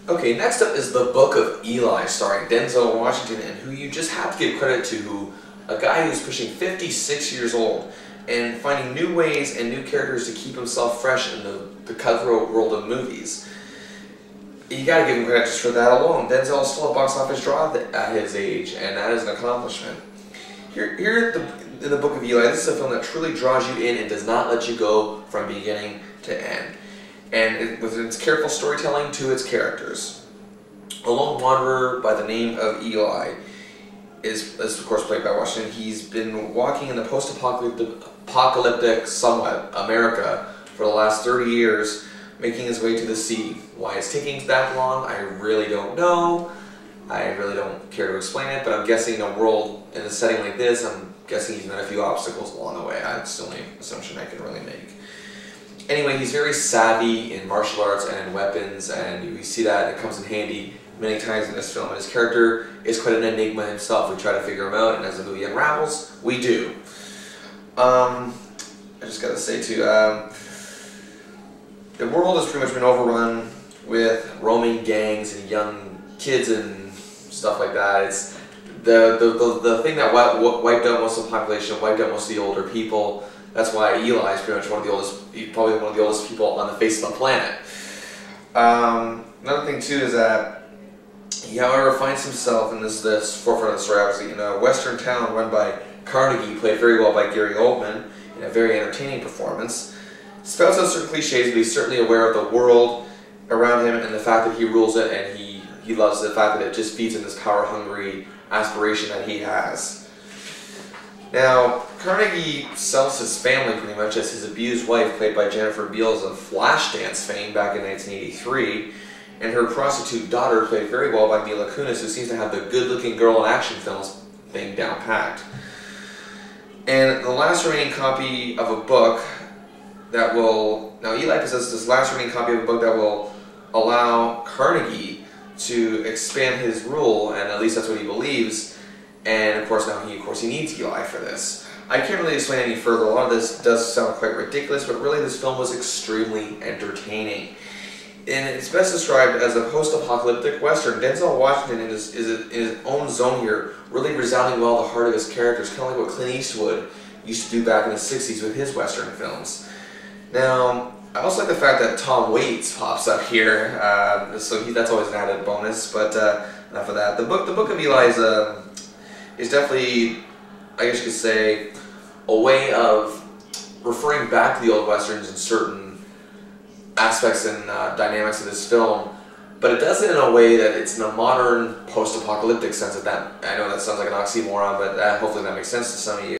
Okay, next up is the Book of Eli, starring Denzel Washington, and who you just have to give credit to, a guy who's pushing 56 years old and finding new ways and new characters to keep himself fresh in the cutthroat world of movies. You gotta give him credit just for that alone. Denzel is still a box office draw at his age, and that is an accomplishment. Here in the Book of Eli, this is a film that truly draws you in and does not let you go from beginning to end. And with its careful storytelling to its characters. A lone wanderer by the name of Eli is of course played by Washington. He's been walking in the post-apocalyptic somewhat America for the last 30 years, making his way to the sea. Why it's taking that long, I really don't know. I really don't care to explain it, but I'm guessing in a world, in a setting like this, I'm guessing he's met a few obstacles along the way. That's the only assumption I can really make. Anyway, he's very savvy in martial arts and in weapons, and you see that, and it comes in handy many times in this film. And his character is quite an enigma himself. We try to figure him out, and as the movie unravels, we do. I just gotta say too, the world has pretty much been overrun with roaming gangs and young kids and stuff like that. It's the thing that wiped out most of the population, wiped out most of the older people. That's why Eli is pretty much probably one of the oldest people on the face of the planet. Another thing too is that he, however, finds himself in this forefront of the story, obviously, in a western town run by Carnegie, played very well by Gary Oldman, in a very entertaining performance. Spouts out certain cliches, but he's certainly aware of the world around him and the fact that he rules it, and he loves the fact that it just feeds in this power-hungry aspiration that he has. Now, Carnegie sells his family pretty much as his abused wife, played by Jennifer Beals of Flashdance fame back in 1983, and her prostitute daughter, played very well by Mila Kunis, who seems to have the good-looking girl in action films thing down-packed. And the last remaining copy of a book that will... Now, Eli possesses this last remaining copy of a book that will allow Carnegie to expand his rule, and at least that's what he believes. And of course now he needs Eli for this. I can't really explain any further. A lot of this does sound quite ridiculous, but really this film was extremely entertaining. And it's best described as a post-apocalyptic western. Denzel Washington is in his own zone here, really resounding well the heart of his characters, kind of like what Clint Eastwood used to do back in the 60s with his western films. Now, I also like the fact that Tom Waits pops up here, so that's always an added bonus, but enough of that. The Book of Eli is definitely, I guess you could say, a way of referring back to the old westerns in certain aspects and dynamics of this film, but it does it in a way that it's in a modern post-apocalyptic sense. I know that sounds like an oxymoron, but hopefully that makes sense to some of you.